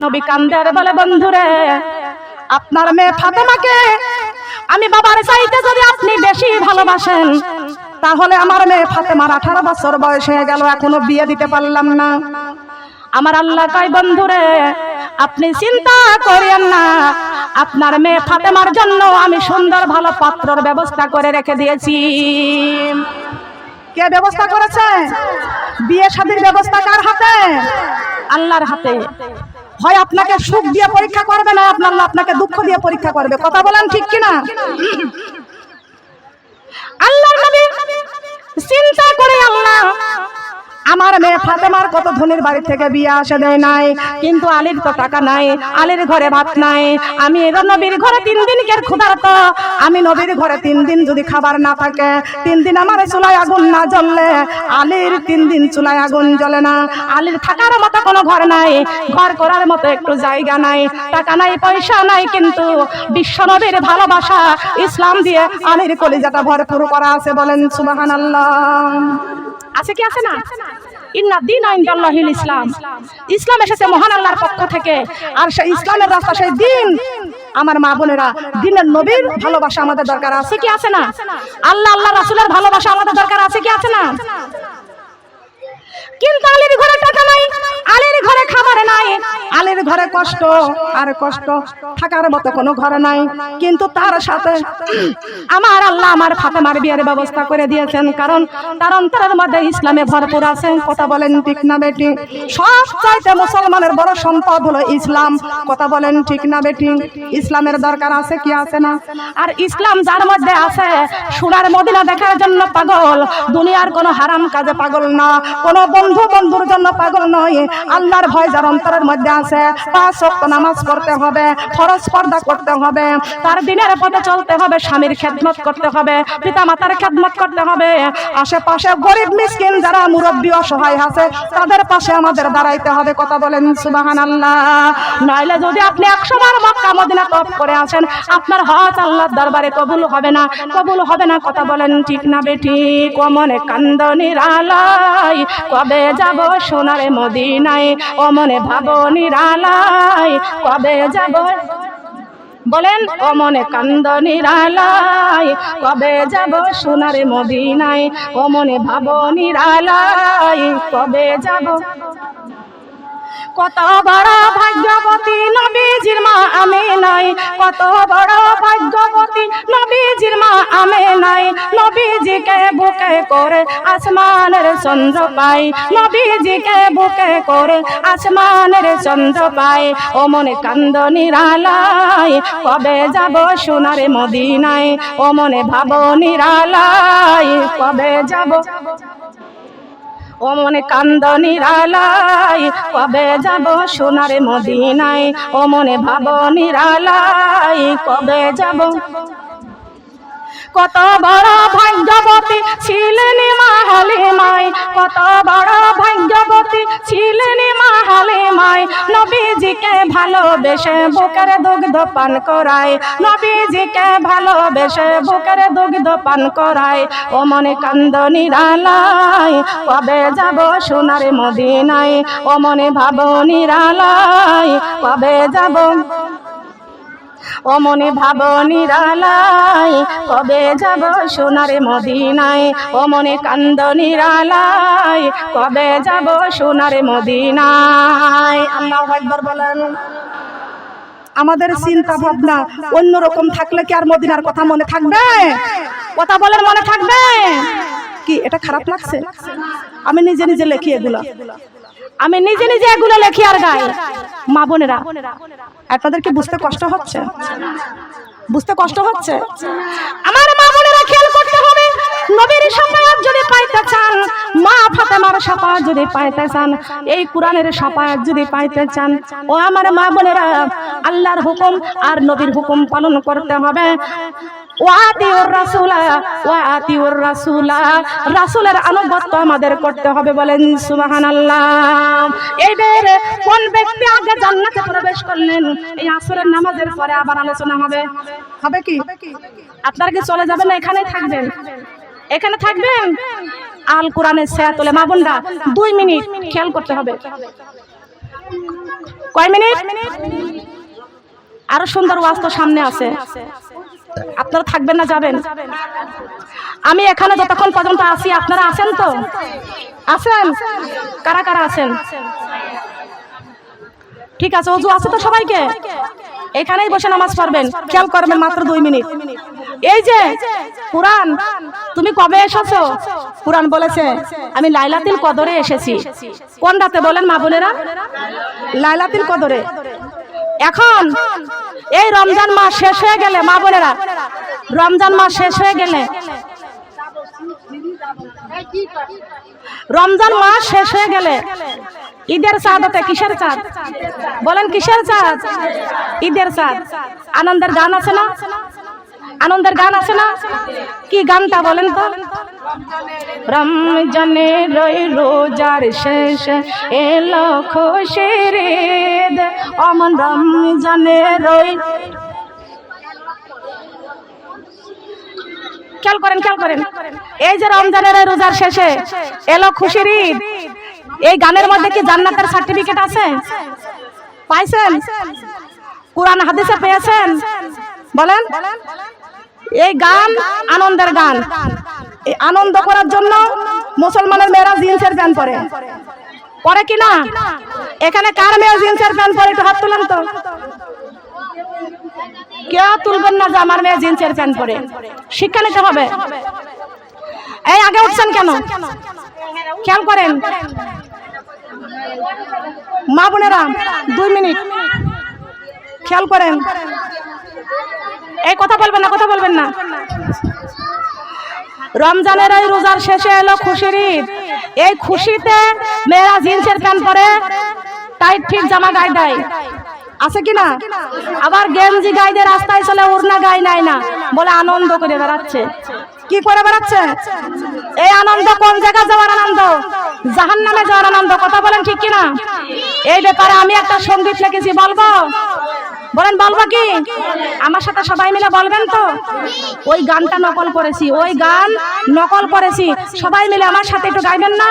নবী কান্দে আর বলে, বন্ধুরে আপনার মেয়ে ফাতেমাকে আমি বাবার চাইতে যদি আপনি বেশি ভালোবাসেন, তাহলে আমার মেয়ে ফাতেমার 18 বছর বয়স হয়ে গেল, এখনো বিয়ে দিতে পারলাম না। আমার আল্লাহ কয়, বন্ধুরে আপনি চিন্তা করেন না, আপনার মেয়ে ফাতেমার জন্য আমি সুন্দর ভালো পাত্রর ব্যবস্থা করে রেখে দিয়েছি। কে ব্যবস্থা করেছে? বিয়ে শাদীর ব্যবস্থা কার হাতে? আল্লাহর হাতে। হয় আপনাকে সুখ দিয়ে পরীক্ষা করবে, না আপনাকে দুঃখ দিয়ে পরীক্ষা করবে। কথা বলেন ঠিক কিনা? আল্লাহর নবী চিন্তা করে, আল্লাহ আমার মেয়ে ফাতেমার কত ধনীর বাড়ি থেকে বিয়ে আসে দেয় নাই, কিন্তু আলীর তো টাকা নাই, আলীর ঘরে ভাত নাই। আমি নবীর ঘরে 3 দিনকের ক্ষুধার্ত, আমি নবীর ঘরে 3 দিন যদি খাবার না থাকে, 3 দিন আমার চুলায় আগুন না জ্বললে আলীর 3 দিন চুলায় আগুন জ্বলে না। আলীর থাকার মতো কোনো ঘর নাই, ঘর করার মতো একটু জায়গা নাই, টাকা নাই, পয়সা নাই, কিন্তু বিশ্ব নবীর ভালোবাসা ইসলাম দিয়ে আলীর কলিজাটা ভরপুর করা আছে। বলেন সুবহানাল্লাহ। আছে কি আছে না? ইন্না দীনা ইনদাল্লাহিল ইসলাম। ইসলাম এসেছে মহান আল্লাহর পক্ষ থেকে, আর সেই ইসলামের রাস্তা, সেই দিন। আমার মা বোনেরা, দিনের নবীর ভালোবাসা আমাদের দরকার আছে কি আছে না? আল্লাহ রাসূলের ভালোবাসা আমাদের দরকার আছে কি আছে না? কিন্তু আলীর ঘরে টাকা নাই, আলীর ঘরে খাবার নাই, আলীর ঘরে কষ্ট আর কষ্ট, থাকার মতো কোনো ঘর নাই, কিন্তু তার সাথে আমার আল্লাহ আমার ফাতেমার বিয়ের ব্যবস্থা করে দিয়েছেন, কারণ তার অন্তরের মধ্যে ইসলামে ভরপুর আছে। কথা বলেন ঠিক না বেটি? সব চাইতে মুসলমানের বড় সম্পদ হলো ইসলাম। কথা বলেন ঠিক না বেটি? ইসলামের দরকার আছে কি আছে না? আর ইসলাম যার মধ্যে আছে, সোনার মদিনা দেখার জন্য পাগল, দুনিয়ার কোনো হারাম কাজে পাগল না, কোনো বন্ধুর জন্য পাগল নয়। আল্লাহর ভয় যার অন্তরের মধ্যে আছে, 5 ওয়াক্ত নামাজ পড়তে হবে, ফরজ পর্দা করতে হবে, তার দিনের পথে চলতে হবে, স্বামীর খেদমত করতে হবে, পিতা মাতার খেদমত করতে হবে, আশেপাশে গরিব মিসকিন যারা মুরব্বী অসহায় আছে তাদের পাশে আমাদের দাঁড়াইতে হবে। কথা বলেন সুবহানাল্লাহ। নইলে যদি আপনি 100 বার মক্কা মদিনা তওয়াফ করে আসেন, আপনার হজ আল্লাহর দরবারে কবুল হবে না, কবুল হবে না। কথা বলেন ঠিক না বেটি? মনে কান্দনির আলাই, কবে যাব সোনার মদিনায়, ও মনে ভাবনির আলাই, কবে যাব? বলেন, ও মনে কান্দনির আলাই, কবে যাব সোনার মদিনায়, ও মনে ভাবনির আলাই, কবে যাব? কত বড় ভাগ্যবতী নবীজির মা আমিনাই, কত বড় ভাগ্যবতী নবীজির মা আমিনাই, নবীজিকে বুকে করে আসমানের চন্দ্র পাই, নবীজিকে বুকে করে আসমানের চন্দ্র পাই, ও মনে কান্দনির আলাই, কবে যাব সোনার মদিনায়, ও মনে ভাবনির আলাই, কবে যাব? ও মনে কান্দনির আলাই, কবে যাব সোনার মদিনায়, ও মনে ভাবনির আলাই, কবে যাব? কত বড় ভাগ্যবতী ছিলেন মা হালিমাই, কত বড় ভাগ্যবতী ছিলেন মা হালিমাই, নবীজিকে ভালোবেসে বুকের দুগ্ধ পান করায়, নবীজিকে ভালোবেসে বুকের দুগ্ধ পান করায়, ও মনে কান্দনির আলাই, কবে যাব সোনার মদিনায়, ও মনে ভাবনির আলাই, কবে যাব? ও মনে ভাবনির আলাই, কবে যাব সোনার মদিনায়, ও মনে কান্দনির আলাই, কবে যাব সোনার মদিনায়? আল্লাহু আকবার বলেন। আমাদের চিন্তা ভাবনা অন্যরকম থাকলে কি আর মদিনার কথা মনে থাকবে? কথা বলেন, মনে থাকবে কি? এটা খারাপ লাগছে? আমি নিজে নিজে লিখি এগুলো, আমি নিজে নিজে এগুলো লিখি আর গাই। মা বোনেরা, আপনাদের কি বুঝতে কষ্ট হচ্ছে? বুঝতে কষ্ট হচ্ছে? আমার মা বোনেরা খেয়াল করতে হবে, নবীর শাফায়াত যদি পাইতে চান, মা ফাতেমার শাফায়াত যদি পাইতে চান, এই কোরআনের শাফায়াত যদি পাইতে চান, ও আমার মা বোনেরা, আল্লাহর হুকুম আর নবীর হুকুম পালন করতে হবে। ওয়াতিউর রাসূলা, ওয়াতিউর রাসূলা, রাসূলের আনুগত্য আমাদের করতে হবে। বলেন সুবহানাল্লাহ। এইবার কোন ব্যক্তি আগে জান্নাতে প্রবেশ করলেন, এই আসরের নামাজের পরে আবার আলোচনা হবে। হবে কি? আপনারা কি চলে যাবেন না এখানেই থাকবেন? এখানে থাকবেন। আল কোরআনের ছায়া তোলে। মা বোনরা 2 মিনিট খেয়াল করতে হবে। কয় মিনিট? আরো সুন্দর ওয়াজ তো সামনে আছে, আপনারা থাকবেন না যাবেন? আমি এখানে যতক্ষণ পর্যন্ত আছি আপনারা আছেন তো? আছেন? কারা কারা আছেন? ঠিক আছে, ওযু আছে তো সবাইকে? এখানেই বসে নামাজ পড়বেন, খেয়াল করবেন, মাত্র 2 মিনিট। এই যে কুরআন, তুমি কবে এসেছো? কুরআন বলেছে আমি লাইলাতুল কদরে এসেছি। কোন রাতে বলেন মা বোনেরা? লাইলাতুল কদরে। এখন এই রমজান মাস শেষ হয়ে গেলে মা বোনেরা, রমজান মাস শেষ হয়ে গেলে, রমজান মাস শেষ হয়ে গেলে ঈদের চাঁদ হতে, কিসের চাঁদ বলেন? কিসের চাঁদ? ঈদের চাঁদ। আনন্দের গান আছে না? আনন্দের গান আছে না? কি গানটা বলেন তো? রমজানের রোজার শেষ এলো খুশির ঈদ, অমন রমজানের খেয়াল করেন, খেয়াল করেন, এই যে রমজানের রোজার শেষে এলো খুশির ঈদ, এই গানের মধ্যে কি জান্নাতের সার্টিফিকেট আছে? পাইছেন? কুরআন হাদিসে পেয়েছেন? বলেন। এই গান আনন্দের গান। এই আনন্দ করার জন্য মুসলমানের মেয়েরা জিন্সের প্যান্ট পরে, পরে কি না? এখানে কার মেয়ে জিন্সের প্যান্ট পরে? একটু হাত তুলেন তো। কেউ তুলবেন না যে আমার মেয়ে জিন্সের প্যান্ট পরে। শিক্ষা নিতে হবে। এই আগে উঠছেন কেন? খেয়াল করেন মা বোনেরা, 2 মিনিট খেয়াল করেন। এই কথা বলবেন না, কথা বলবেন না। রমজানের এই রোজার শেষে এলো খুশির ঈদ। এই খুশিতে মেয়েরা জিন্সের প্যান্ট পরে, টাইট ফিট জামা গায়ে দেয়, আছে কিনা? আবার গেঞ্জি গায়ে দিয়ে রাস্তায় চলে, ওড়না গায়ে নেয় না, বলে আনন্দ করে বেড়াচ্ছে। কি করে বেড়াচ্ছে? এই আনন্দ কোন জায়গা যাওয়ার আনন্দ? জাহান্নামে যাওয়ার আনন্দ। কথা বলেন ঠিক কিনা? এই ব্যাপারে আমি একটা সঙ্গীত লিখেছি, বলবো? বলেন বলবো কি? আমার সাথে সবাই মিলে বলবেন তো? ওই গানটা নকল করেছি, ওই গান নকল করেছি, সবাই মিলে আমার সাথে একটু গাইবেন না?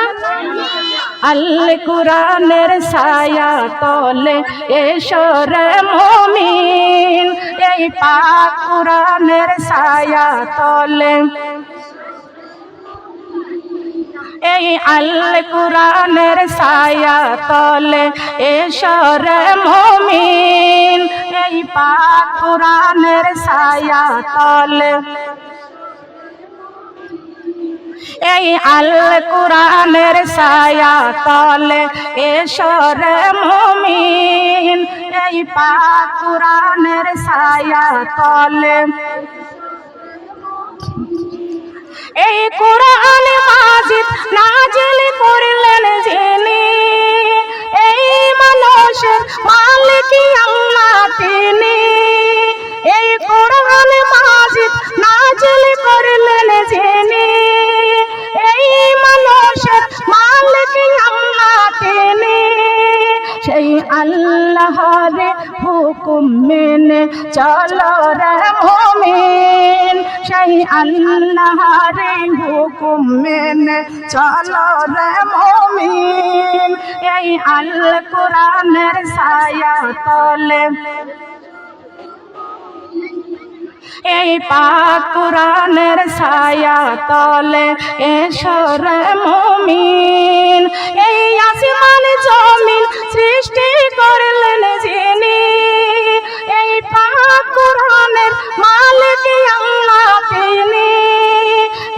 আল কুরআনের ছায়া তলে এসো রে মুমিন, এই পাক কুরআনের ছায়া তলে, এই আল কুরআনের ছায়া তলে এসো রে মুমিন, এই পাক কুরআনের ছায়া তলে, এই আল কুরআনের ছায়া তলে এসো রে মুমিন, এই পাক কুরআনের ছায়া তলে। এই কুরআন মাজিদ নাজিল করলেন যিনি, এই মানুষের মালিক আল্লাহ তিনি। এই কুরআন মাজিদ নাজিল করলেন যিনি, এই মানুষের মালিক আল্লাহ তিনি। সেই আল্লাহর হুকুম মেনে চলো রে মুমিন, সেই আল্লাহর হুকুম মেনে চলো রে মুমিন, এই আল কুরআনের ছায়া তলে, এই পাক কুরআনের ছায়া তলে এসো রে মুমিন। এই আসমান জমিন সৃষ্টি করলেন যিনি, এই পাক কুরআনের মালিক আল্লাহ তিনি।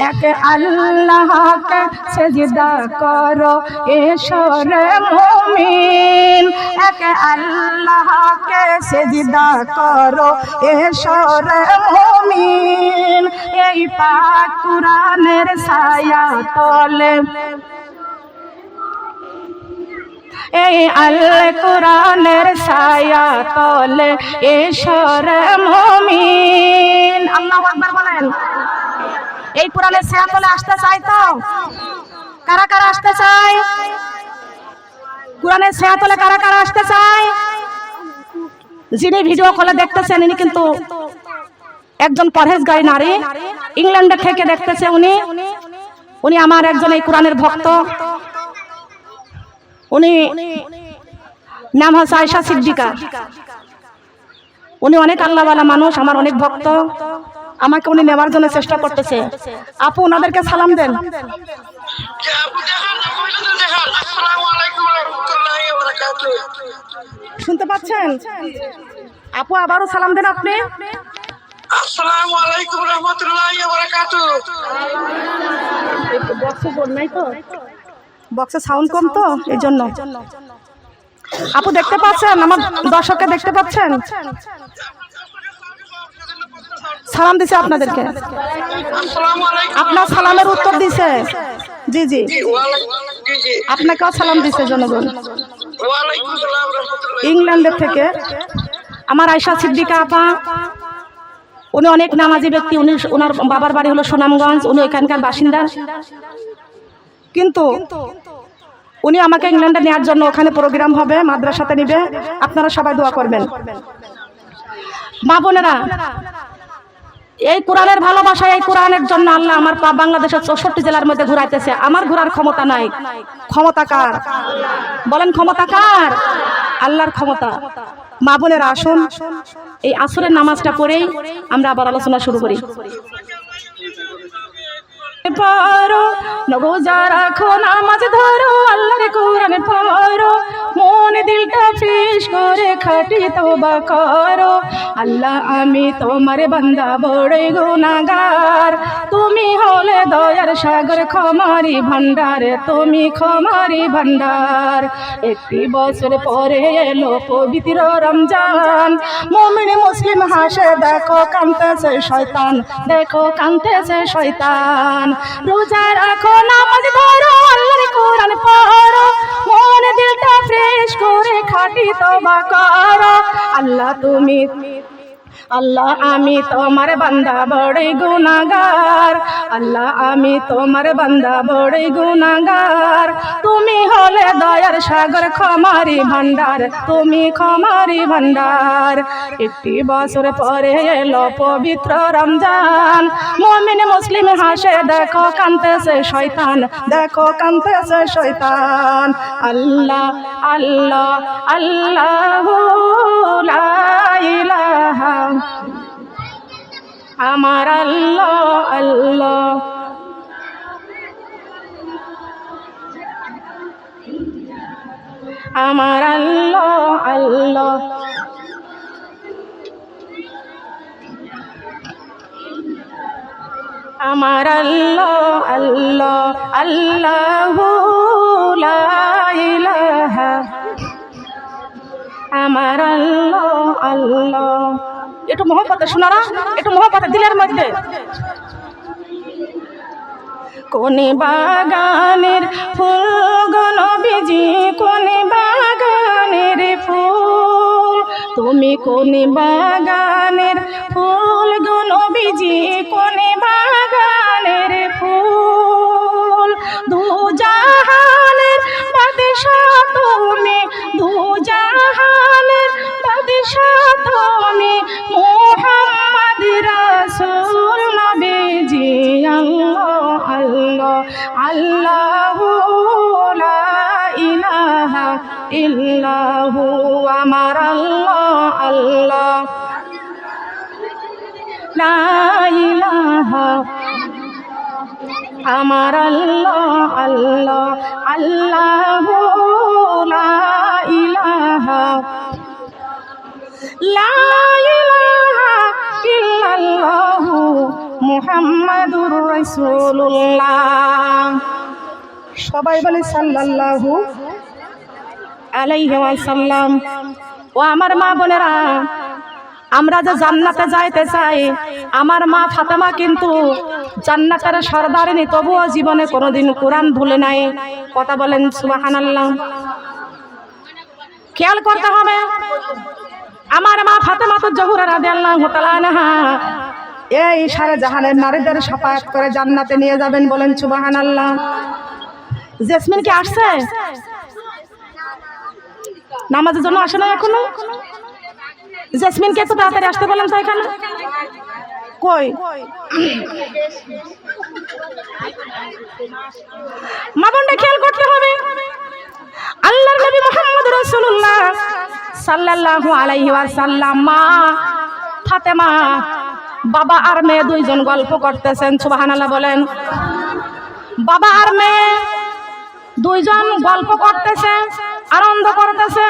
এক আল্লাহকে সিজদা করো এসো রে মুমিন, এক আল্লাহকে সিজদা করো এসো রে মুমিন, এই পাক কুরআনের ছায়া তলে, এই আল কুরআনের ছায়া তলে এসো রে মুমিন। আল্লাহু আকবার বলেন। এই কোরআনের ছায়া তলে আসতে চাই তো? কারা কারা আসতে চায়? কোরআনের ছায়া তলে কারা কারা আসতে চায়? যিনি ভিডিও কলে দেখতেছেন ইনি কিন্তু একজন পরহেজগারী নারী, ইংল্যান্ডে থেকে দেখতেছে উনি আমার একজন এই কোরআনের ভক্ত। উনি নাম হচ্ছে আয়েশা সিদ্দিকা। উনি অনেক আল্লাহওয়ালা মানুষ, আমার অনেক ভক্ত। আমাকে উনি নেওয়ার জন্য চেষ্টা করতেছে। আপু ওনাদেরকে সালাম দেন। শুনতে পাচ্ছেন? আপু আবারও সালাম দেন আপনি। আসসালামু আলাইকুম রাহমাতুল্লাহি ওয়া বারাকাতুহু। বক্সে বোর্ড নাই তো, বক্সে সাউন্ড কম তো এই জন্য। আপু দেখতে পাচ্ছেন? আমার দর্শককে দেখতে পাচ্ছেন? সালাম দিছে আপনাদেরকে, আসসালামু আলাইকুম। আপনার সালামের উত্তর দিছে। জি জি, জি আপনাকেও সালাম দিছে জনগণ। ওয়া আলাইকুম আসসালাম রাহমাতুল্লাহি। ইংল্যান্ডের থেকে আমার আয়েশা সিদ্দিকা আপা, উনি অনেক নামাজি ব্যক্তি। উনি, ওনার বাবার বাড়ি হলো সুনামগঞ্জ, উনি ওইখানকার বাসিন্দা। কিন্তু উনি আমাকে ইংল্যান্ডে নেওয়ার জন্য, ওখানে প্রোগ্রাম হবে, মাদ্রাসাতে নিবে। আপনারা সবাই দোয়া করবেন। মা বোনেরা, এই কোরআনের ভালোবাসা, এই কোরআনের জন্য আল্লাহ আমার বাংলাদেশের 64 জেলার মধ্যে ঘুরাইতেছে। আমার ঘোরার ক্ষমতা নাই। ক্ষমতা কার? বলেন ক্ষমতা কার? আল্লাহর ক্ষমতা। মা বোনেরা আসুন, এই আসরের নামাজটা পড়েই আমরা আবার আলোচনা শুরু করি। পারো রোজা রাখো, নামাজ ধরো, আল্লাহর কোরআন পড়ো, মন দিলটা ফ্রেশ করে খাটি তওবা করো। আল্লাহ আমি তোমার বান্দা বড়ই গুনাহগার, তুমি হলে দয়ার সাগর, ক্ষমারি ভান্ডার, তুমি ক্ষমারি ভান্ডার। একটি বছর পরে এলো পবিত্র রমজান, মুমিন মুসলিম হাসে, দেখো কাঁদতেছে শয়তান, দেখো কাঁদতেছে শয়তান। রোজা রাখো, নামাজ ধরো, আল্লাহর কোরআন পড়ো, মন দিলটা ফ্রেশ করে খাটি তওবা করো। আল্লাহ আমি তোমার বান্দা বড়ই গুনাহগার, আল্লাহ আমি তোমার বান্দা বড়ই গুনাহগার, তুমি হলে দয়ার সাগর, ক্ষমারি ভান্ডার, তুমি ক্ষমারি ভান্ডার। একটি বছর পরে এলো পবিত্র রমজান, মুমিন মুসলিম হাসে, দেখো কাঁদতেছে শয়তান, দেখো কাঁদতেছে শয়তান। আল্লাহ আল্লাহ আল্লাহু লা ইলাহা, আমার আল্লাহ আল্লাহ, আমার আল্লাহ আল্লাহ, আমার আল্লাহ আল্লাহ, আল্লাহু লা ইলাহা, আমার আল্লাহ আল্লাহ। একটু মহব্বতে শোনারা, একটু মহব্বতে দিলের মধ্যে। কোন বাগানের ফুল গো নবীজি, কোন বাগানের ফুল, তুমি কোন বাগানের ফুল গো নবীজি, কোন বাগানের ফুল। দু জাহানের বাদশাহ তুমি, দু জাহানের বাদশাহ তুমি, মুহাম্মদ রাসূল নবীজি। আল্লাহ আল্লাহ আল্লাহু লা ইলাহা ইল্লাহু, আমার আল্লাহ আল্লাহ, লা ইলাহা, আমার আল্লাহ আল্লাহ, আল্লাহু লা ইলাহা, লা ইলাহা ইল্লাল্লাহু মুহাম্মাদুর রাসূলুল্লাহ। সবাই বলে সাল্লাল্লাহু আলাইহি ওয়াসাল্লাম। ও আমার মা বোনেরা, আমরা যে জান্নাতে যাইতে চাই, আমার মা ফাতেমা কিন্তু জান্নাতের সরদারিনী, তবুও জীবনে কোনোদিন কোরআন ভুলে নাই। কথা বলেন সুবহানাল্লাহ। খেয়াল করতে হবে, আমার মা ফাতেমা তো জহুরা রাদিয়াল্লাহু তাআলা আনহা এই সারা জাহানের নারীদের শাফায়াত করে জান্নাতে নিয়ে যাবেন। বলেন সুবহানাল্লাহ। জেসমিন কি আসছে? নামাজের জন্য আসে না এখনো? জেসমিনকে এত তাড়াতাড়ি আসতে বলেন তো এখানে। কই মা বোনটা খেয়াল করতে হবে। আল্লাহর নবী মুহাম্মদ রাসূলুল্লাহ সাল্লাল্লাহু আলাইহি ওয়াসাল্লাম মা ফাতেমা বাবা আর মেয়ে দুইজন গল্প করতেছেন, সুবহানাল্লাহ বলেন। বাবা আর মেয়ে দুইজন গল্প করতেছে, আনন্দ করতেছে।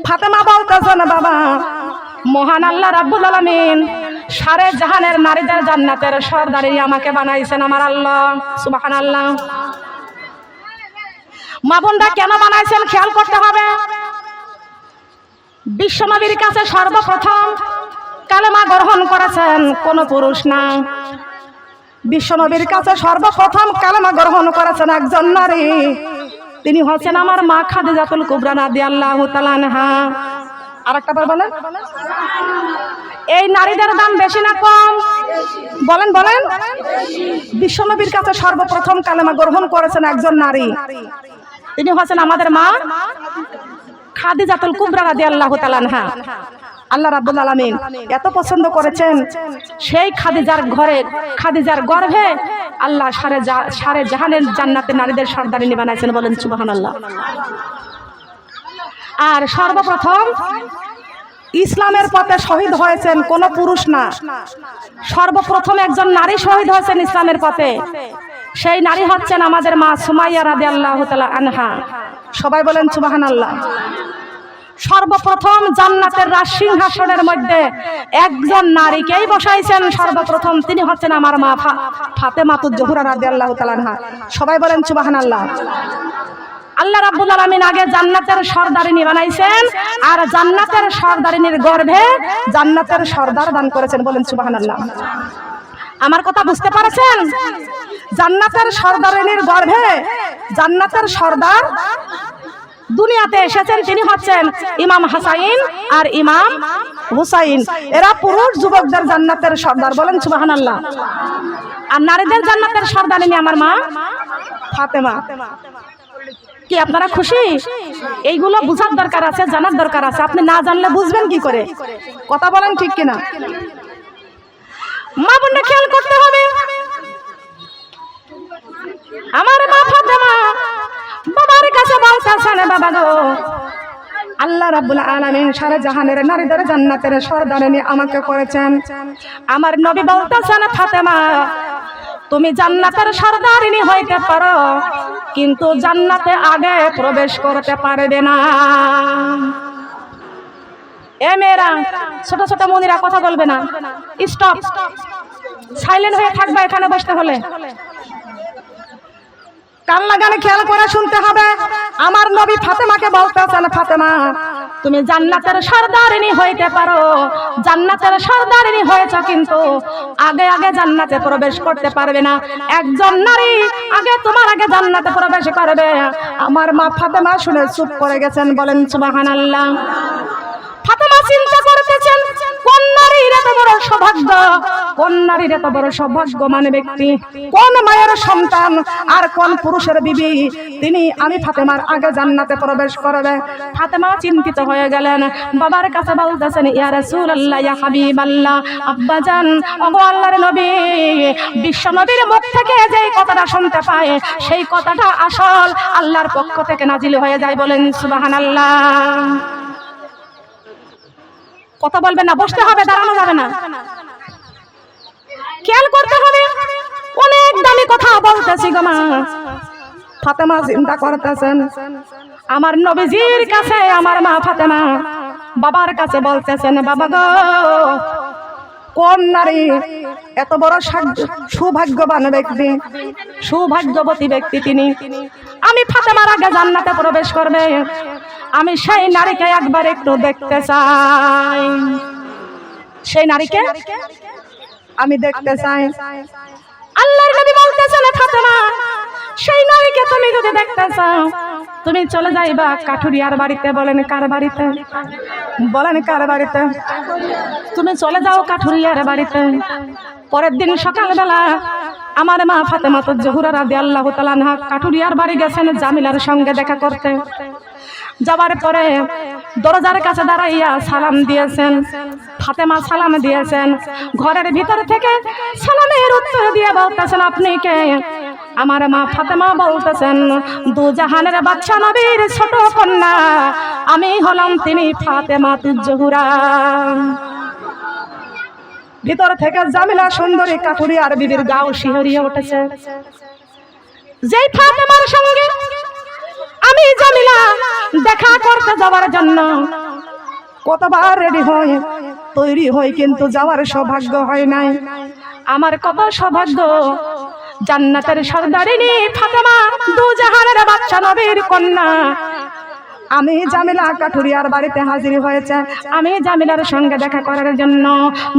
ফাতেমা বলতেছেন, বাবা মহান আল্লাহ রাব্বুল আলামিন সারে জাহানের নারীদের জান্নাতের সরদারি আমাকে বানাইছেন আমার আল্লাহ, সুবহানাল্লাহ। মা বোনরা কেন বানাইছেন খেয়াল করতে হবে। বিশ্বনবীর কাছে সর্বপ্রথম কালেমা গ্রহণ করেছেন কোন পুরুষ না। বিশ্বনবীর কাছে সর্বপ্রথম কালেমা গ্রহণ করেছেন একজন নারী, তিনি হচ্ছেন আমার মা খাদিজাতুল কুবরা রাদিয়াল্লাহু তাআলা আনহা। আরেকটা বার বলেন, এই নারীদের দাম বেশি না কম? বলেন বলেন। বিশ্বনবীর কাছে সর্বপ্রথম কালেমা গ্রহণ করেছেন একজন নারী, তিনি হচ্ছেন আমাদের মা খাদিজাতুল কুবরা রাদিয়াল্লাহু তাআলা আনহা। আল্লাহ রাব্বুল আলামিন এত পছন্দ করেছেন, সেই খাদিজার গর্ভে আল্লাহ সারে জাহানের জান্নাতের নারীদের সরদারিনী বানাইছেন, বলেন সুবহানাল্লাহ। আর সর্বপ্রথম ইসলামের পথে শহীদ হয়েছেন কোন পুরুষ না, সর্বপ্রথম একজন নারী শহীদ হয়েছেন ইসলামের পথে। সেই নারী হচ্ছেন আমাদের মা সুমাইয়া রাদিয়াল্লাহু তাআলা আনহা। সবাই বলেন সুবহানাল্লাহ। সর্বপ্রথম জান্নাতের রাজসিংহাসনের মধ্যে একজন নারীকেই বসাইছেন সর্বপ্রথম, তিনি হচ্ছেন আমার মা ফাতেমাতুজ জোহরা রাদিয়াল্লাহু তাআলা আনহা। সবাই বলেন সুবহানাল্লাহ। আল্লাহ রাব্বুল আলামিন আগে জান্নাতের সরদারিনী বানাইছেন, আর জান্নাতের সরদারিনীর গর্ভে জান্নাতের সরদার দান করেছেন, বলেন সুবহানাল্লাহ। আমার কথা বুঝতে পারছেন? জান্নাতের সরদারিনীর গর্ভে জান্নাতের সরদার দুনিয়াতে এসেছেন, তিনি হচ্ছেন ইমাম হাসাইন আর ইমাম হুসাইন। এরা পুরুষ যুবকদের জান্নাতের সরদার, বলেন সুবহানাল্লাহ। আর নারীদের জান্নাতের সরদারিনী আমার মা ফাতেমা। কি আপনারা খুশি? এইগুলো বুঝার দরকার আছে, জানার দরকার আছে। আপনি না জানলে বুঝবেন কি করে? কথা বলেন ঠিক কিনা? মা বোনরা খেয়াল করতে হবে। আমার মা ফাতেমা বাবার কাছে বলতেছেন, বাবা গো আল্লাহ রাব্বুল আলামিন সারা জাহানের নারীদের জান্নাতের সরদারিনী আমাকে করেছেন। আমার নবী বলতেছেন, ফাতেমা তুমি জান্নাতের সরদারিনী হইতে পারো, কিন্তু জান্নাতে আগে প্রবেশ করতে পারবে না। এ মেয়েরা, ছোট ছোট মনিরা কথা বলবে না, স্টপ, সাইলেন্ট হয়ে থাকবে এখানে বসতে হলে। কান লাগানে খেয়াল করে শুনতে হবে। আমার নবী ফাতেমাকে বলতেছেন, ফাতেমা তুমি জান্নাতের সরদারিনী হইতে পারো, জান্নাতের সরদারিনী হয়েছে, কিন্তু আগে আগে জান্নাতে প্রবেশ করতে পারবে না। একজন নারী আগে তোমার আগে জান্নাতে প্রবেশ করবে। আমার মা ফাতেমা শুনে চুপ করে গেছেন, বলেন সুবহানাল্লাহ। ফাতেমা চিন্তা করতেছেন, কোন নারীর এত বড় সৌভাগ্য, কোন নারীর এত বড় সৌভাগ্যমান ব্যক্তি, কোন মায়ের সন্তান আর কোন পুরুষের বিবি, তিনি আমি ফাতেমার আগে জান্নাতে প্রবেশ করবে। ফাতেমা চিন্তিত হয়ে গেলেন, বাবার কাছে বলতেছেন, ইয়া রাসূলুল্লাহ, ইয়া হাবিবাল্লাহ, আব্বাজান, ওগো আল্লাহর নবী, বিশ্ব নবীর মুখ থেকে যেই কথাটা শুনতে পায়, সেই কথাটা আসল আল্লাহর পক্ষ থেকে নাজিল হয়ে যায়, বলেন সুবহানাল্লাহ। কথা বলবেন না, বসতে হবে, দাঁড়ানো যাবে না। খেয়াল করতে হবে, অনেক দামি কথা বলতেছি গো মা। ফাতেমা চিন্তা করতেছেন, আমার নবীজির কাছে আমার মা ফাতেমা বাবার কাছে বলতেছেন, বাবা গো কোন নারী এত বড় সৌভাগ্যবান ব্যক্তি, সৌভাগ্যবতী ব্যক্তি, তিনি আমি ফাতেমার আগে জান্নাতে প্রবেশ করবে। আমি সেই নারীকে একবার একটু দেখতে চাই, সেই নারীকে আমি দেখতে চাই। আল্লাহর নবী বলতেছেন, ফাতেমা সেই নারীকে তুমি যদি দেখতে চাও, তুমি চলে যাইবা কাঠুরিয়ার বাড়িতে। বলেন কার বাড়িতে? বলেন কার বাড়িতে? তুমি চলে যাও কাঠুরিয়ার বাড়িতে। পরের দিন সকালবেলা আমার মা ফাতেমাতুজ জোহরা রাদিয়াল্লাহু তাআলা আনহা কাঠুরিয়ার বাড়ি গেছেন জামিলার সঙ্গে দেখা করতে। যাওয়ার পরে দরজার কাছে দাঁড়াইয়া সালাম দিয়েছেন। ফাতেমা সালাম দিয়েছেন, ঘরের ভিতর থেকে সালামের উত্তর দিয়ে বলতেছেন, আপনি কে? আমার মা ফাতেমা বলতেছেন দু জাহানের বাদশা নবীর ছোট কন্যা আমি হলাম তিনি ফাতেমা তুজ-জোহরা। ভিতর থেকে জামিলা সুন্দরী কাঠুরি আর বিবির গাও শিহরিয়ে উঠেছে। যেই ফাতেমার সঙ্গে আমি জামিলা দেখা করতে যাওয়ার জন্য কতবার রেডি হই তৈরি হই, কিন্তু যাওয়ার সৌভাগ্য হয় নাই। আমার কত সৌভাগ্য, জান্নাতের সর্দারিনী ফাতেমা দু জাহানের বাদশা নবীর কন্যা আমি জামিলা কাঠুরিয়ার বাড়িতে হাজির হয়েছে। আমি জামিলার সঙ্গে দেখা করার জন্য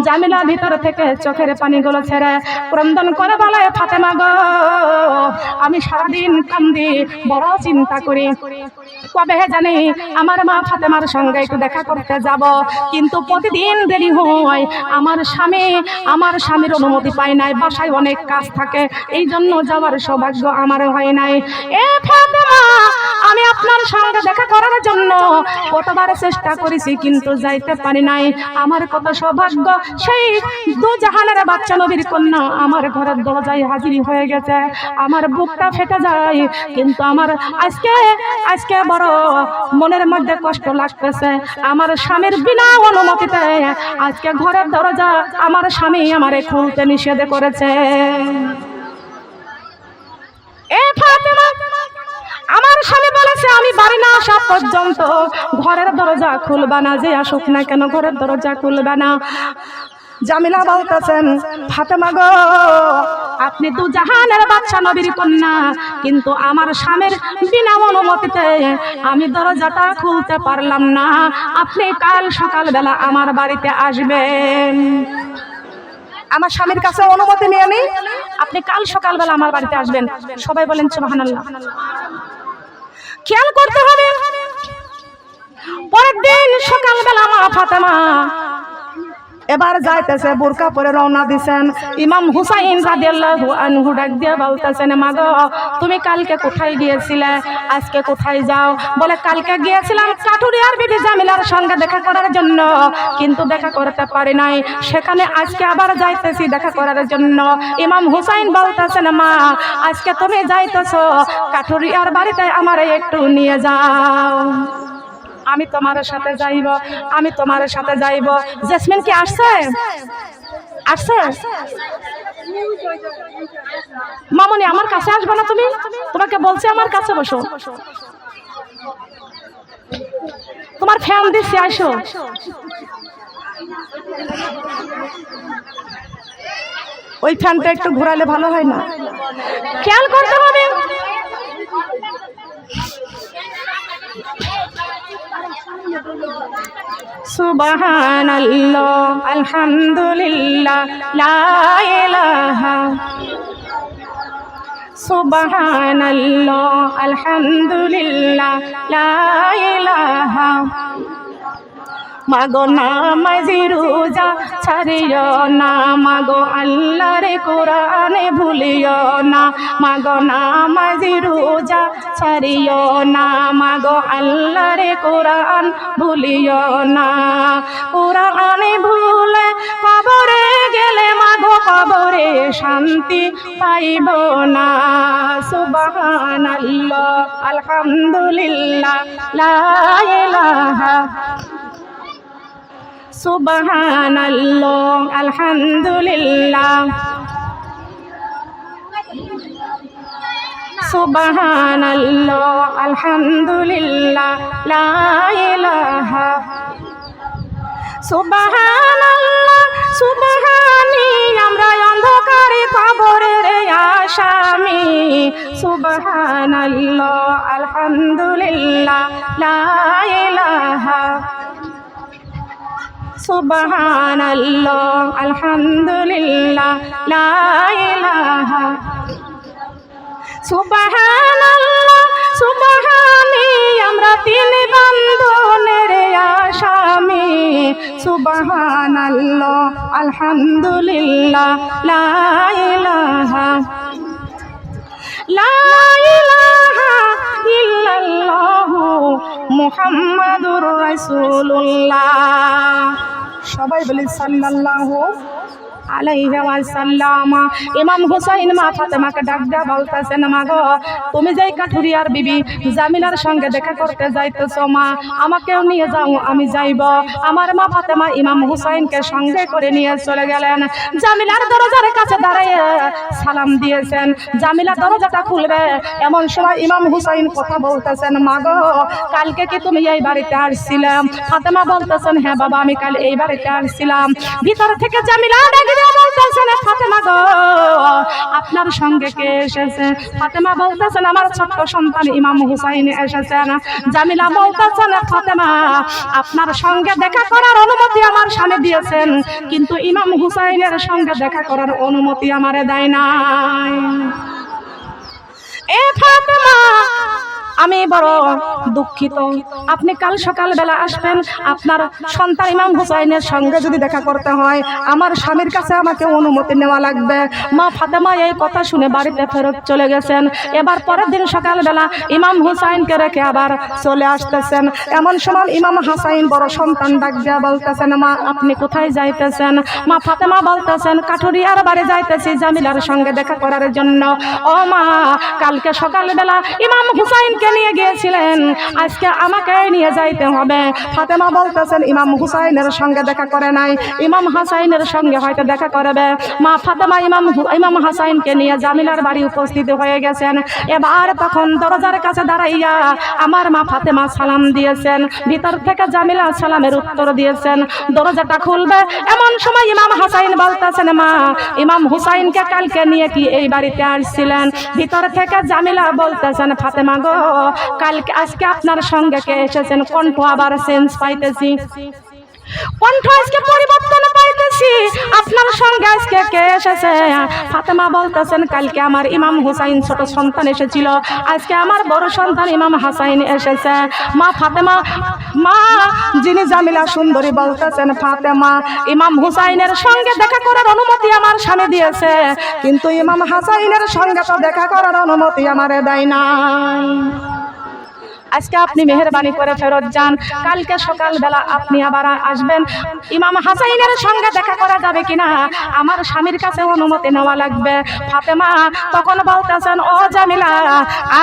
জামিলা ভিতর থেকে চোখের পানিগুলো ছেড়ে ক্রন্দন করে বলে, ফাতেমা গো, আমি সারাদিন কান্দি, বড় চিন্তা করি কবে জানি আমার মা ফাতেমার সঙ্গে একটু দেখা করতে যাব, কিন্তু প্রতিদিন দেরি হয়। আমার স্বামীর অনুমতি পাই নাই, বাসায় অনেক কাজ থাকে, এই জন্য যাওয়ার সৌভাগ্য আমার হয় নাই। এ ফাতেমা, আমি আপনার সঙ্গে দেখা করার জন্য কতবার চেষ্টা করেছি কিন্তু যাইতে পারি নাই। আমার কত সৌভাগ্য, সেই দু জাহানের বাদশা নবীর কন্যা আমার ঘরের দরজায় হাজির হয়ে গেছে। আমার বুকটা ফেটে যায়, কিন্তু আমার আজকে বড় মনের মধ্যে কষ্ট লাগতেছে। আমার স্বামীর বিনা অনুমতিতে আজকে ঘরের দরজা আমার স্বামী আমারে খুলতে নিষেধ করেছে। এ ফাতেমা, আমার স্বামী বলেছে আমি বাড়ি না আসা পর্যন্ত ঘরের দরজা খুলবা না, যে আসুক না কেন ঘরের দরজা খুলবা না। জামিলা বলতেছেন, ফাতেমা গো, আপনি দু জাহানের বাদশা নবীর কন্যা, কিন্তু আমার স্বামীর বিনা অনুমতিতে আমি দরজাটা খুলতে পারলাম না। আপনি কাল সকালবেলা আমার বাড়িতে আসবেন। আমার স্বামীর কাছে অনুমতি নিয়ে নি, আপনি কাল সকালবেলা আমার বাড়িতে আসবেন। সবাই বলেন সুবহানাল্লাহ। খেয়াল করতে হবে, পরের দিন সকালবেলা মা ফাতেমা এবার যাইতেছে, বোরকা পরে রওনা দিছেন। ইমাম হুসাইন রাদিয়াল্লাহু আনহু ডাক দিয়ে বলতেছেন, মা গো, তুমি কালকে কোথায় গিয়েছিলে, আজকে কোথায় যাও? বলে, কালকে গিয়েছিলাম কাঠুরিয়ার বিবি জামিলার সঙ্গে দেখা করার জন্য, কিন্তু দেখা করতে পারি নাই, সেখানে আজকে আবার যাইতেছি দেখা করার জন্য। ইমাম হুসাইন বলতেছেন, মা, আজকে তুমি যাইতেছো কাঠুরিয়ার বাড়িতে, আমারে একটু নিয়ে যাও। আমি তোমার সাথে যাইব, আমি তোমার সাথে যাইব। জেসমিন কি আসছে? মামনি, আমার কাছে আসবে না তুমি? তোমাকে বলছি আমার কাছে বসো, তোমার ফ্যান দিচ্ছি, আসো। ওই ফ্যানটা একটু ঘোরালে ভালো হয় না? খেয়াল করতে হবে। সুবহানাল্লাহ, আলহামদুলিল্লাহ, লা ইলাহা, সুবহানাল্লাহ, আলহামদুলিল্লাহ, লা ইলাহা। মাগো নামাজি রোজা ছাড়িও না, মাগো আল্লাহর কোরআনে ভুলিও না। মাগো নামাজি রোজা ছাড়িও না, মাগো আল্লাহর কোরআন ভুলিও না। কোরআনে ভুলে কবরে গেলে মাগো কবরে শান্তি পাইব না। সুবহানাল্লাহ, আলহামদুলিল্লাহ, লা ইলাহা, সুবহানাল্লাহ, আলহামদুলিল্লাহ, সুবহানাল্লাহ, আলহামদুলিল্লাহ, লা ইলাহা, সুবহানাল্লাহ, সুবহানি, আমরা অন্ধকারে কবরের আসামি। সুবহানাল্লাহ, আলহামদুলিল্লাহ, লা ইলাহা, সুবহানাল্লাহ, আলহামদুলিল্লাহ, লা ইলাহা, সুবহানাল্লাহ, সুবহানি, আমরা তিন বন্ধনের আসামি। সুবহানাল্লাহ, আলহামদুলিল্লাহ, লা ইলাহা, লা ইলাহা ইল্লাল্লাহু মুহাম্মাদুর রাসূলুল্লাহ। সবাই বলি সাল্লাল্লাহু আলাইহি ওয়াসাল্লাম। ইমাম হুসাইন মা ফাতেমাকে ডাক দেয়া বলতেছেন, মা গো, তুমি যেই কাঠুরিয়ার বিবি জামিলার সঙ্গে দেখা করতে যাইতেছো, মা আমাকেও নিয়ে যাও, আমি যাইব। আমার মা ফাতেমা ইমাম হুসাইনকে সঙ্গে করে নিয়ে চলে গেলেন। জামিলার দরজার কাছে দাঁড়িয়ে সালাম দিয়েছেন। জামিলা দরজাটা খুলবে, এমন সময় ইমাম হুসাইন কথা বলতেছেন, মা গো, কালকে কি তুমি এই বাড়িতে আসছিলাম? ফাতেমা বলতেছেন, হ্যাঁ বাবা, আমি কাল এই বাড়িতে আসছিলাম। ভিতর থেকে জামিলা ডাকে দিয়ে বলতেছেন, ফাতেমা গো, আপনার সঙ্গে কে এসেছে? ফাতেমা বলতেছেন, আমার ছোট্ট সন্তান ইমাম হুসাইন এসেছেন। জামিলা বলতেছেন, ফাতেমা, আপনার সঙ্গে দেখা করার অনুমতি আমার স্বামী দিয়েছেন, কিন্তু ইমাম হুসাইনের সঙ্গে দেখা করার অনুমতি আমারে দেয় নাই। এ ফাতেমা, আমি বড় দুঃখিত। আপনি কাল সকালবেলা আসবেন, আপনার সন্তান ইমাম হুসাইনের সঙ্গে যদি দেখা করতে হয় আমার স্বামীর কাছে আমাকে অনুমতি নেওয়া লাগবে। মা ফাতেমা এই কথা শুনে বাড়িতে ফেরত চলে গেছেন। এবার পরের দিন সকালবেলা ইমাম হুসাইনকে রেখে আবার চলে আসতেছেন। এমন সময় ইমাম হুসাইন বড় সন্তান ডাক দিয়া বলতেছেন, মা আপনি কোথায় যাইতেছেন? মা ফাতেমা বলতেছেন, কাঠুরিয়ার বাড়ি যাইতেছি জামিলার সঙ্গে দেখা করার জন্য। ও মা, কালকে সকালবেলা ইমাম হুসাইনকে নিয়ে গিয়েছিলেন, আজকে আমাকে নিয়ে যাইতে হবে। ফাতেমা বলতেছেন, ইমাম হুসাইনের সঙ্গে দেখা করে নাই, ইমাম হাসাইনের সঙ্গে হয়তো দেখা করবে। মা ফাতেমা ইমাম হাসাইনকে নিয়ে জামিলার বাড়ি উপস্থিত হয়ে গেছেন। এবার তখন দরজার কাছে দাঁড়াইয়া আমার মা ফাতেমা সালাম দিয়েছেন। ভিতর থেকে জামিলা সালামের উত্তর দিয়েছেন। দরজাটা খুলবে, এমন সময় ইমাম হাসাইন বলতেছেন, মা ইমাম হুসাইনকে কালকে নিয়ে কি এই বাড়িতে আসছিলেন? ভিতর থেকে জামিলা বলতেছেন, ফাতেমা গো, কালকে আজকে আপনার সঙ্গে কে এসেছেন? কণ্ঠ আবার চেঞ্জ পাইতেছি, কণ্ঠ আজকে পরিবর্তন পাইতেছি, আপনার সঙ্গে আজকে কে এসেছে? ফাতেমা বলতেছেন, কালকে আমার ইমাম হুসাইন ছোট সন্তান এসেছিল, আজকে আমার বড় সন্তান ইমাম হাসাইন এসেছে। মা ফাতেমা, মা যিনি জামিলা সুন্দরী বলতেছেন, ফাতেমা, ইমাম হুসাইনের সঙ্গে দেখা করার অনুমতি আমার স্বামী দিয়েছে, কিন্তু ইমাম হাসাইনের সঙ্গে তো দেখা করার অনুমতি আমারে দেয় নাই। আজকে আপনি মেহেরবানি করে ফেরত যান, কালকে সকালবেলা আপনি আবার আসবেন। ইমাম হাসাইনের সঙ্গে দেখা করা যাবে কিনা আমার স্বামীর কাছে অনুমতি নেওয়া লাগবে। ফাতেমা তখন বলতেছেন, ও জামিলা,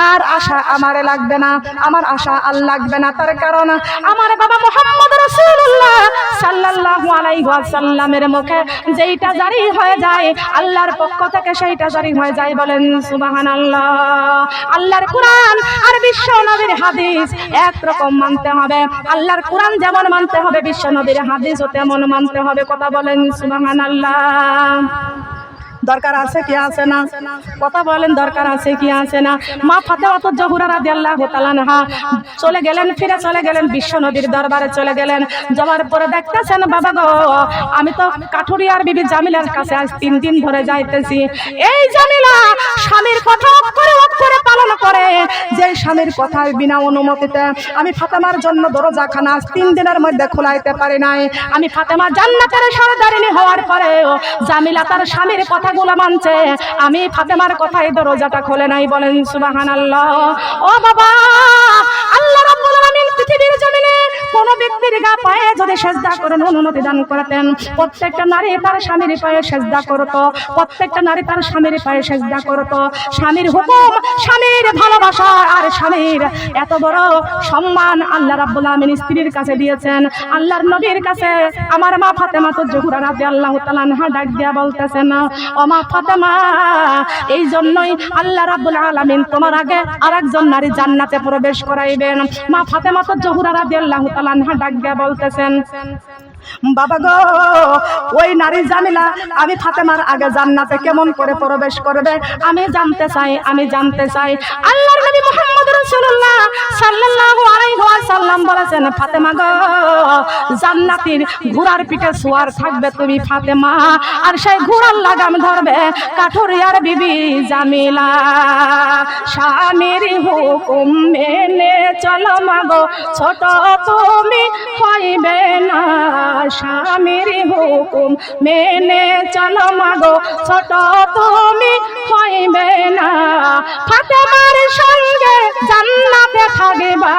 আর আশা আমারে লাগবে না, আমার আশা আর লাগবে না। তার কারণ আমার বাবা মুহাম্মদ রাসূলুল্লাহ সাল্লাল্লাহু আলাইহি ওয়াসাল্লামের মুখে যেইটা জারি হয়ে যায় আল্লাহর পক্ষ থেকে সেইটা জারি হয়ে যায়। বলেন সুবহানাল্লাহ। আল্লাহর কোরআন আর বিশ্ব নবীর হাদিস একরকম মানতে হবে। আল্লাহর কোরআন যেমন মানতে হবে, বিশ্ব নবীর হাদিসও তেমন মানতে হবে। কথা বলেন সুবহানাল্লাহ। দরকার আছে কি আছে না? কথা বলেন, দরকার আছে কি আছে না? মা ফাতেমা জোহরা রাদিয়াল্লাহু তাআলা আনহা চলে গেলেন, ফিরে চলে গেলেন বিশ্ব নবীর দরবারে চলে গেলেন। যাওয়ার পরে দেখতেছেন, বাবা গো, আমি তো কাঠুরিয়ার বিবি জামিলার কাছে আজ 3 দিন ধরে যাইতেছি। এই জামিলা স্বামীর কথা অক্ষরে পালন করে, যে স্বামীর কথা বিনা অনুমতিতে আমি ফাতেমার জন্য দরজাখানা 3 দিনের মধ্যে খোলাইতে পারি নাই। আমি ফাতেমা জান্নাতের সরদারিনী হওয়ার পরেও জামিলা তার স্বামীর কথাগুলো মানছে, আমি ফাতেমার কথাই দরজাটা খোলে নাই। বলেন সুবহানাল্লাহ। ও বাবা, আল্লাহ রাব্বুল আলামিন পৃথিবীর জমিনে কোন ব্যক্তির গা পায়ে যদি সেজদা করেন অনুমতি দান করতেন, প্রত্যেকটা নারী তার স্বামীর পায়ে সেজদা করত, প্রত্যেকটা নারী তার স্বামীর পায়ে সেজদা করত। স্বামীর হুকুম, স্বামীর ভালোবাসা আর স্বামীর এত বড় সম্মান আল্লাহ রাব্বুল আলামিন স্ত্রীর কাছে দিয়েছেন। আল্লাহর নবীর কাছে আমার মা ফাতেমা জোহরা রাদিয়াল্লাহু তাআলা আনহা ডাক দিয়া বলতেছেন, ও মা ফাতেমা, এই জন্যই আল্লাহ রাব্বুল আলামিন তোমার আগে আরেকজন নারী জান্নাতে প্রবেশ করাইবেন। মা ফাতেমা জোহরা রাদিয়াল্লাহু তাআলা আনহা ডাক দিয়া বলতেছেন, বাবা গো, ওই নারী জামিলা আমি ফাতেমার আগে জান্নাতে কেমন করে প্রবেশ করবে আমি জানতে চাই, আমি জানতে চাই। আল্লাহর নবী মুহাম্মদ রাসূলুল্লাহ সাল্লাল্লাহু আলাইহি ওয়াসাল্লাম বলেছেন, ফাতেমা গো, জান্নাতের ঘোড়ার পিঠে সওয়ার থাকবে তুমি ফাতেমা, আর সেই ঘোড়ার লাগাম ধরবে কাঠুরিয়ার বিবি জামিলা। স্বামীর হুকুম মেনে চলো মাগো, ছোট তুমি হইবে না। স্বামীর হুকুম মেনে চলো মাগো, ছোট তুমি হইবে না। ফাতেমার সঙ্গে জান্নাতে থাকবা,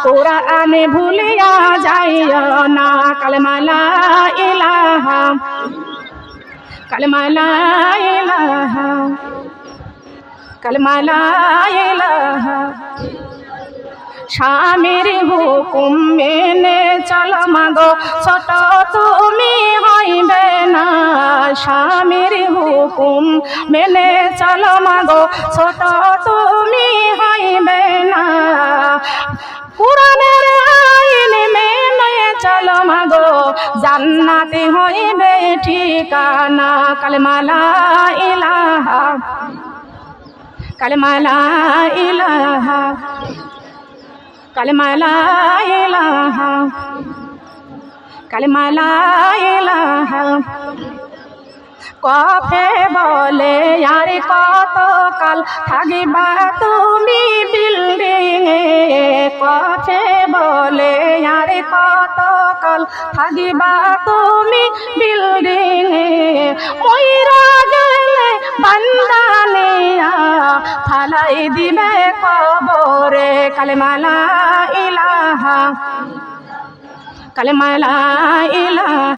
কোরআনে ভুলিয়া যাইও না। কালেমা লা ইলাহা কালেমা লা ইলাহা, কালেমা লা ইলাহা। স্বামীর হুকুম মেনে চলো মাগো ছোট তুমি হইবে না, স্বামীর হুকুম মেনে চলো মাগো ছোট তুমি হইবে না। কুরআনের আইন মেনে চলো মাগো জান্নাতে হইবে ঠিকানা। কালেমা লা ইলাহা, কালেমা লা ইলাহা, কালেমা লা ইলাহা, কালেমা লা ইলাহা। কফে বলে আর কত কাল থাকিবা তুমি বিল্ডিং এ, কফে বলে আর কত কাল থাকিবা তুমি বিল্ডিং এ। মইরা গেলে বান্দা নিয়া ফালাই দিবে কবরে। কালেমা লা ইলাহা, কালেমা লা ইলাহা।